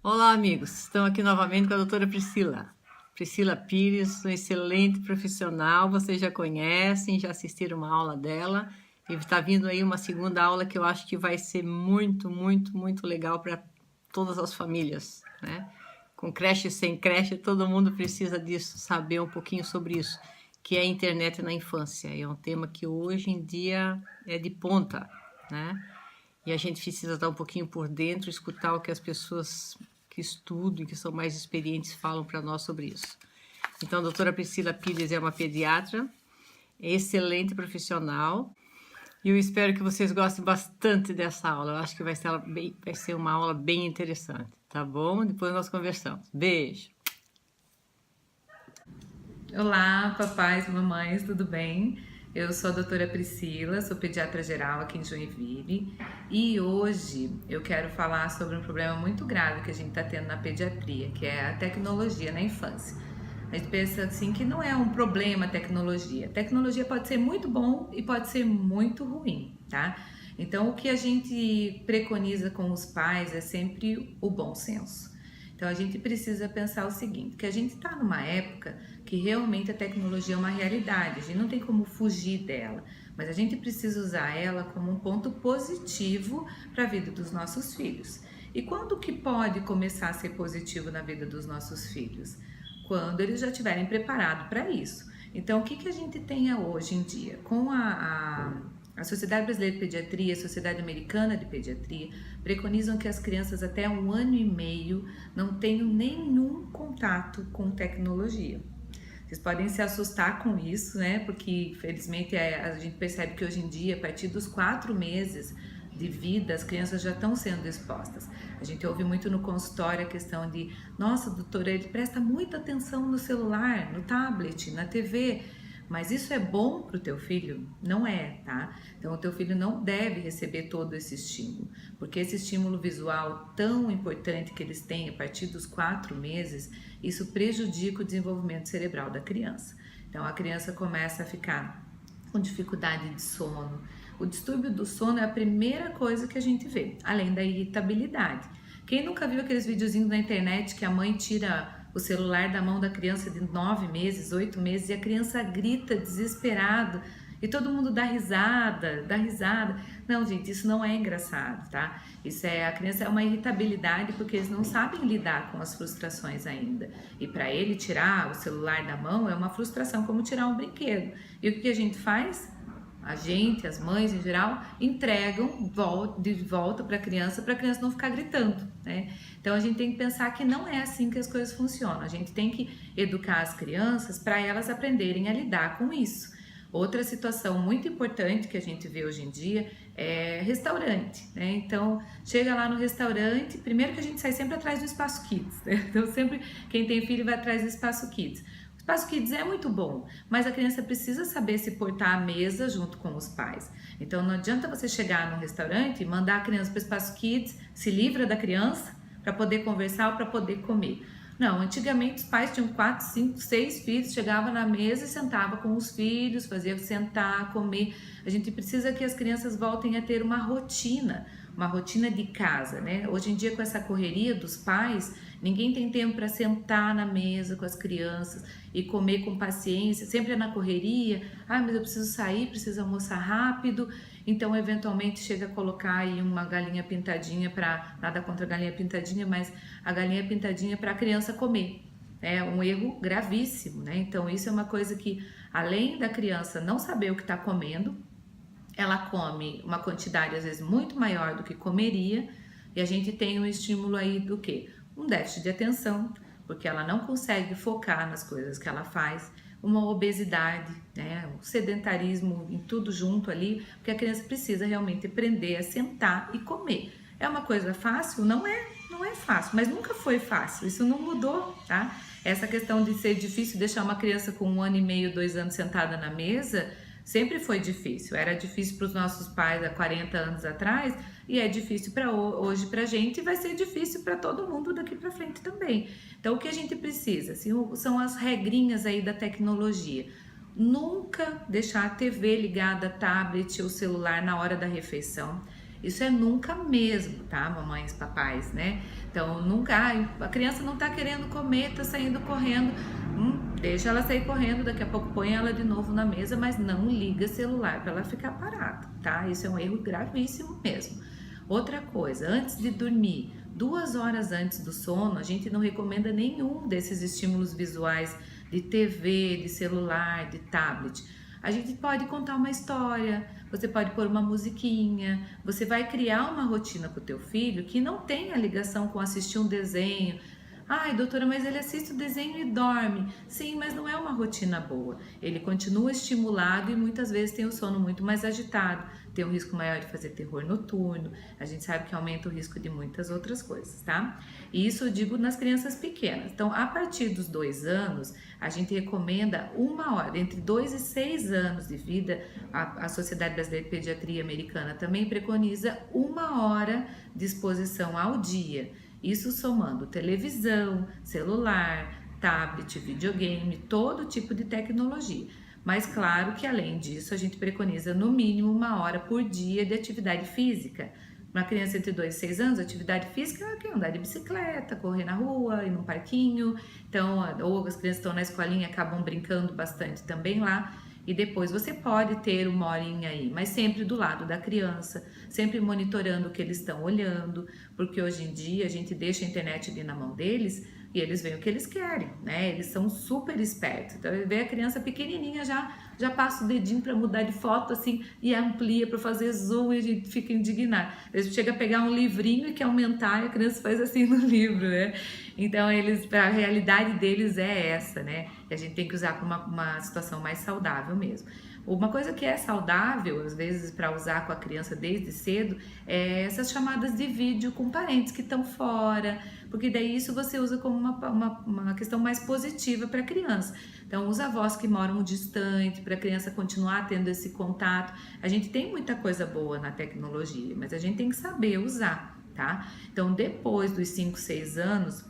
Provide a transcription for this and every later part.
Olá, amigos. Estamos aqui novamente com a doutora Priscila. Priscila Pires, uma excelente profissional. Vocês já conhecem, já assistiram uma aula dela. E está vindo aí uma segunda aula que eu acho que vai ser muito, muito, muito legal para todas as famílias, né? Com creche, sem creche, todo mundo precisa disso, saber um pouquinho sobre isso, que é a internet na infância. É um tema que hoje em dia é de ponta, né? E a gente precisa estar um pouquinho por dentro, escutar o que as pessoas que estudam e que são mais experientes falam para nós sobre isso. Então, a doutora Priscila Pires é uma pediatra, é excelente profissional, e eu espero que vocês gostem bastante dessa aula. Eu acho que vai ser uma aula bem interessante, tá bom? Depois nós conversamos. Beijo! Olá, papais e mamães, tudo bem? Eu sou a doutora Priscila, sou pediatra geral aqui em Joinville e hoje eu quero falar sobre um problema muito grave que a gente está tendo na pediatria, que é a tecnologia na infância. A gente pensa assim que não é um problema a tecnologia. A tecnologia pode ser muito bom e pode ser muito ruim, tá? Então o que a gente preconiza com os pais é sempre o bom senso. Então a gente precisa pensar o seguinte, que a gente está numa época que realmente a tecnologia é uma realidade, a gente não tem como fugir dela, mas a gente precisa usar ela como um ponto positivo para a vida dos nossos filhos. E quando que pode começar a ser positivo na vida dos nossos filhos? Quando eles já estiverem preparados para isso. Então o que a gente tem hoje em dia? Com a Sociedade Brasileira de Pediatria, a Sociedade Americana de Pediatria preconizam que as crianças até 1 ano e meio não tenham nenhum contato com tecnologia. Vocês podem se assustar com isso, né? Porque infelizmente a gente percebe que hoje em dia, a partir dos 4 meses de vida, as crianças já estão sendo expostas. A gente ouve muito no consultório a questão de, nossa, doutora, ele presta muita atenção no celular, no tablet, na TV. Mas isso é bom para o teu filho? Não é, tá? Então o teu filho não deve receber todo esse estímulo, porque esse estímulo visual tão importante que eles têm a partir dos 4 meses, isso prejudica o desenvolvimento cerebral da criança. Então a criança começa a ficar com dificuldade de sono. O distúrbio do sono é a primeira coisa que a gente vê, além da irritabilidade. Quem nunca viu aqueles videozinhos na internet que a mãe tira o celular da mão da criança de 9 meses, 8 meses, e a criança grita desesperado e todo mundo dá risada, dá risada. Não, gente, isso não é engraçado, tá? A criança é uma irritabilidade porque eles não sabem lidar com as frustrações ainda. E para ele tirar o celular da mão é uma frustração como tirar um brinquedo. E o que a gente faz? A gente, as mães em geral, entregam de volta para a criança não ficar gritando, né? Então a gente tem que pensar que não é assim que as coisas funcionam. A gente tem que educar as crianças para elas aprenderem a lidar com isso. Outra situação muito importante que a gente vê hoje em dia é restaurante, né? Então, chega lá no restaurante, primeiro que a gente sai sempre atrás do espaço kids, né? Então, sempre quem tem filho vai atrás do espaço kids. O espaço kids é muito bom, mas a criança precisa saber se portar à mesa junto com os pais. Então, não adianta você chegar num restaurante e mandar a criança para o espaço kids, se livra da criança para poder conversar ou para poder comer. Não, antigamente os pais tinham 4, 5, 6 filhos, chegava na mesa e sentava com os filhos, fazia sentar, comer. A gente precisa que as crianças voltem a ter uma rotina de casa, né? Hoje em dia, com essa correria dos pais, ninguém tem tempo para sentar na mesa com as crianças e comer com paciência, sempre é na correria. Ah, mas eu preciso sair, preciso almoçar rápido. Então, eventualmente, chega a colocar aí uma galinha pintadinha nada contra a galinha pintadinha, mas a galinha pintadinha para a criança comer. É um erro gravíssimo, né? Então, isso é uma coisa que, além da criança não saber o que está comendo, ela come uma quantidade, às vezes, muito maior do que comeria, e a gente tem um estímulo aí do quê? Um déficit de atenção, porque ela não consegue focar nas coisas que ela faz, uma obesidade, né? Um sedentarismo em tudo junto ali, porque a criança precisa realmente aprender a sentar e comer. É uma coisa fácil? Não é fácil, mas nunca foi fácil, isso não mudou, tá? Essa questão de ser difícil deixar uma criança com 1 ano e meio, 2 anos sentada na mesa, sempre foi difícil. Era difícil para os nossos pais há 40 anos atrás e é difícil para hoje para a gente e vai ser difícil para todo mundo daqui para frente também. Então, o que a gente precisa assim, são as regrinhas aí da tecnologia. Nunca deixar a TV ligada, tablet ou celular na hora da refeição. Isso é nunca mesmo, tá, mamães, papais, né? Então, nunca, a criança não tá querendo comer, tá saindo correndo, deixa ela sair correndo, daqui a pouco põe ela de novo na mesa, mas não liga celular para ela ficar parada, tá? Isso é um erro gravíssimo mesmo. Outra coisa, antes de dormir, 2 horas antes do sono, a gente não recomenda nenhum desses estímulos visuais de TV, de celular, de tablet. A gente pode contar uma história, você pode pôr uma musiquinha, você vai criar uma rotina com o teu filho que não tenha ligação com assistir um desenho. Ai, doutora, mas ele assiste o desenho e dorme. Sim, mas não é uma rotina boa. Ele continua estimulado e muitas vezes tem o sono muito mais agitado, tem um risco maior de fazer terror noturno. A gente sabe que aumenta o risco de muitas outras coisas, tá? E isso eu digo nas crianças pequenas. Então, a partir dos 2 anos, a gente recomenda 1 hora, entre 2 e 6 anos de vida. A Sociedade Brasileira de Pediatria Americana também preconiza 1 hora de exposição ao dia. Isso somando televisão, celular, tablet, videogame, todo tipo de tecnologia. Mas claro que além disso a gente preconiza no mínimo 1 hora por dia de atividade física. Uma criança entre 2 e 6 anos, atividade física é andar de bicicleta, correr na rua, ir num parquinho. Então, ou as crianças estão na escolinha, acabam brincando bastante também lá. E depois você pode ter 1 horinha aí, mas sempre do lado da criança, sempre monitorando o que eles estão olhando, porque hoje em dia a gente deixa a internet ali na mão deles e eles veem o que eles querem, né? Eles são super espertos. Então, vê a criança pequenininha já passa o dedinho para mudar de foto assim e amplia para fazer zoom e a gente fica indignado. Eles chega a pegar um livrinho e quer aumentar e a criança faz assim no livro, né? Então, a realidade deles é essa, né? E a gente tem que usar para uma situação mais saudável mesmo. Uma coisa que é saudável, às vezes, para usar com a criança desde cedo, é essas chamadas de vídeo com parentes que estão fora, porque daí isso você usa como uma questão mais positiva para a criança. Então, os avós que moram distante, para a criança continuar tendo esse contato. A gente tem muita coisa boa na tecnologia, mas a gente tem que saber usar, tá? Então, depois dos 5, 6 anos,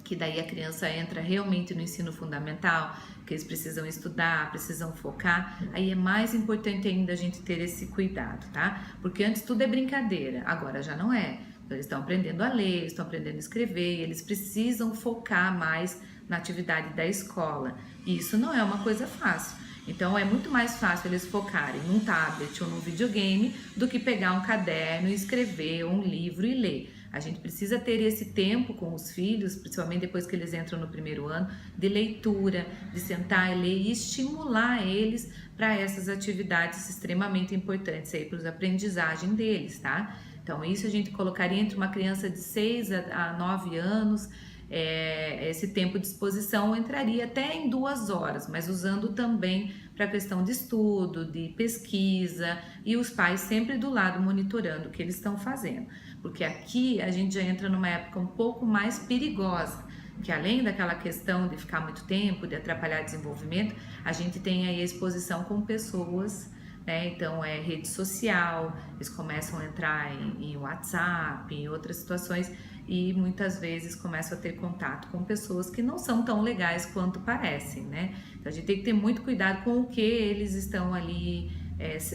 que daí a criança entra realmente no ensino fundamental, que eles precisam estudar, precisam focar, aí é mais importante ainda a gente ter esse cuidado, tá? Porque antes tudo é brincadeira, agora já não é. Então, eles estão aprendendo a ler, eles estão aprendendo a escrever, e eles precisam focar mais na atividade da escola. E isso não é uma coisa fácil. Então, é muito mais fácil eles focarem num tablet ou num videogame do que pegar um caderno e escrever, ou um livro e ler. A gente precisa ter esse tempo com os filhos, principalmente depois que eles entram no 1º ano, de leitura, de sentar e ler e estimular eles para essas atividades extremamente importantes aí para a aprendizagem deles, tá? Então, isso a gente colocaria entre uma criança de 6 a 9 anos, esse tempo de exposição entraria até em 2 horas, mas usando também para a questão de estudo, de pesquisa, e os pais sempre do lado monitorando o que eles estão fazendo, porque aqui a gente já entra numa época um pouco mais perigosa, que além daquela questão de ficar muito tempo, de atrapalhar o desenvolvimento, a gente tem aí a exposição com pessoas, né? Então é rede social, eles começam a entrar em WhatsApp, em outras situações, e muitas vezes começam a ter contato com pessoas que não são tão legais quanto parecem, né? Então a gente tem que ter muito cuidado com o que eles estão ali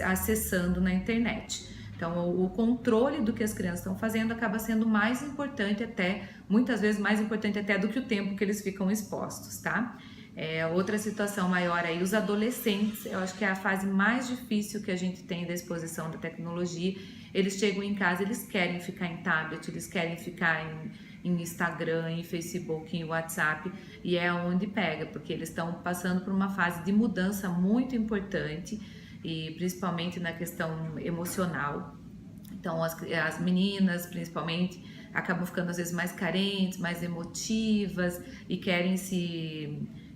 acessando na internet. Então o controle do que as crianças estão fazendo acaba sendo mais importante até, muitas vezes mais importante até do que o tempo que eles ficam expostos, tá? Outra situação maior aí, os adolescentes, eu acho que é a fase mais difícil que a gente tem da exposição da tecnologia. Eles chegam em casa, eles querem ficar em tablet, eles querem ficar em Instagram, em Facebook, em WhatsApp, e é onde pega, porque eles estão passando por uma fase de mudança muito importante, e principalmente na questão emocional. Então as meninas, principalmente, acabam ficando às vezes mais carentes, mais emotivas e querem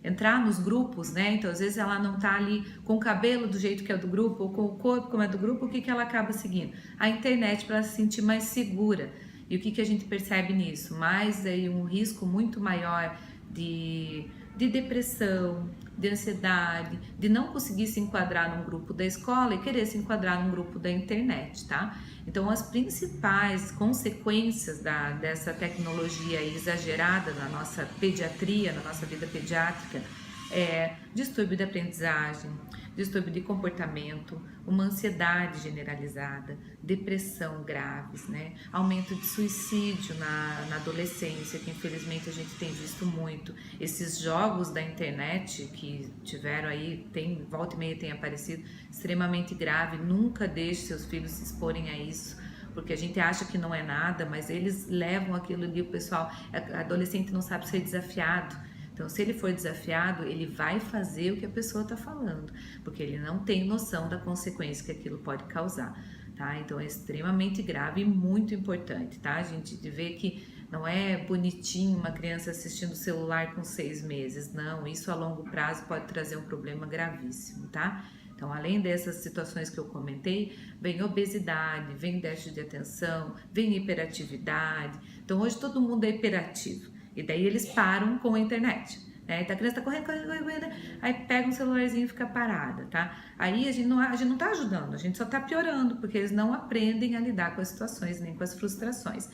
entrar nos grupos, né? Então, às vezes ela não tá ali com o cabelo do jeito que é do grupo, ou com o corpo como é do grupo, o que ela acaba seguindo? A internet, para ela se sentir mais segura. E o que a gente percebe nisso? Mais aí um risco muito maior de depressão, de ansiedade, de não conseguir se enquadrar num grupo da escola e querer se enquadrar num grupo da internet, tá? Então, as principais consequências dessa tecnologia exagerada na nossa pediatria, na nossa vida pediátrica, distúrbio de aprendizagem, distúrbio de comportamento, uma ansiedade generalizada, depressão graves, né? Aumento de suicídio na adolescência, que infelizmente a gente tem visto muito. Esses jogos da internet que tiveram aí, volta e meia tem aparecido, extremamente grave. Nunca deixe seus filhos se exporem a isso, porque a gente acha que não é nada, mas eles levam aquilo ali, o pessoal, adolescente não sabe ser desafiado. Então, se ele for desafiado, ele vai fazer o que a pessoa está falando, porque ele não tem noção da consequência que aquilo pode causar, tá? Então, é extremamente grave e muito importante, tá? A gente vê que não é bonitinho uma criança assistindo celular com 6 meses, não. Isso a longo prazo pode trazer um problema gravíssimo, tá? Então, além dessas situações que eu comentei, vem obesidade, vem déficit de atenção, vem hiperatividade. Então, hoje todo mundo é hiperativo. E daí eles param com a internet, né? Então a criança tá correndo, aí pega um celularzinho e fica parada, tá? Aí a gente não tá ajudando, a gente só tá piorando, porque eles não aprendem a lidar com as situações, nem com as frustrações.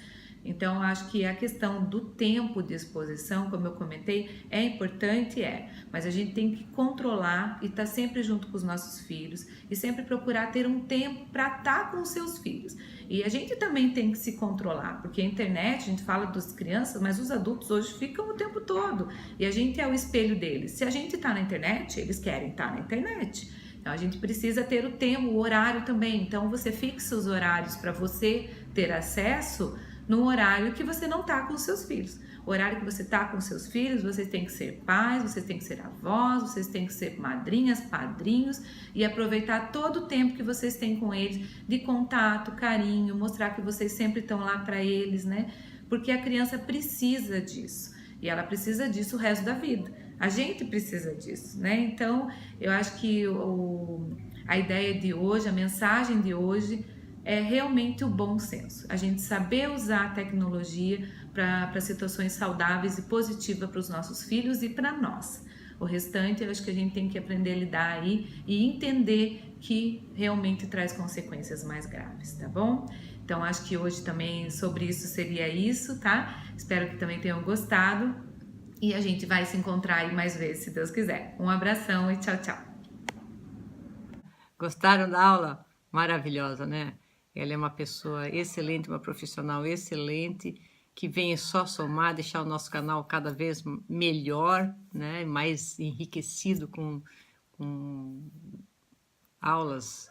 Então, acho que a questão do tempo de exposição, como eu comentei, é importante, mas a gente tem que controlar e estar sempre junto com os nossos filhos e sempre procurar ter um tempo para estar com os seus filhos. E a gente também tem que se controlar, porque a internet, a gente fala das crianças, mas os adultos hoje ficam o tempo todo e a gente é o espelho deles. Se a gente está na internet, eles querem estar na internet. Então, a gente precisa ter o tempo, o horário também. Então, você fixa os horários para você ter acesso num horário que você não está com seus filhos. O horário que você está com seus filhos, vocês têm que ser pais, vocês têm que ser avós, vocês têm que ser madrinhas, padrinhos e aproveitar todo o tempo que vocês têm com eles de contato, carinho, mostrar que vocês sempre estão lá para eles, né? Porque a criança precisa disso e ela precisa disso o resto da vida. A gente precisa disso, né? Então, eu acho que a ideia de hoje, a mensagem de hoje é realmente o bom senso. A gente saber usar a tecnologia para situações saudáveis e positivas para os nossos filhos e para nós. O restante, eu acho que a gente tem que aprender a lidar aí e entender que realmente traz consequências mais graves, tá bom? Então, acho que hoje também sobre isso seria isso, tá? Espero que também tenham gostado e a gente vai se encontrar aí mais vezes, se Deus quiser. Um abração e tchau, tchau. Gostaram da aula? Maravilhosa, né? Ela é uma pessoa excelente, uma profissional excelente, que vem só somar, deixar o nosso canal cada vez melhor, né? Mais enriquecido com aulas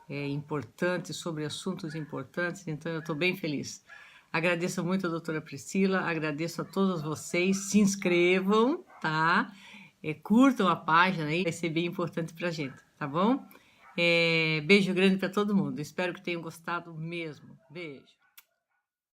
importantes, sobre assuntos importantes. Então, eu estou bem feliz. Agradeço muito a doutora Priscila, agradeço a todos vocês. Se inscrevam, tá? Curtam a página aí, vai ser bem importante para a gente, tá bom? Beijo grande para todo mundo. Espero que tenham gostado mesmo. Beijo.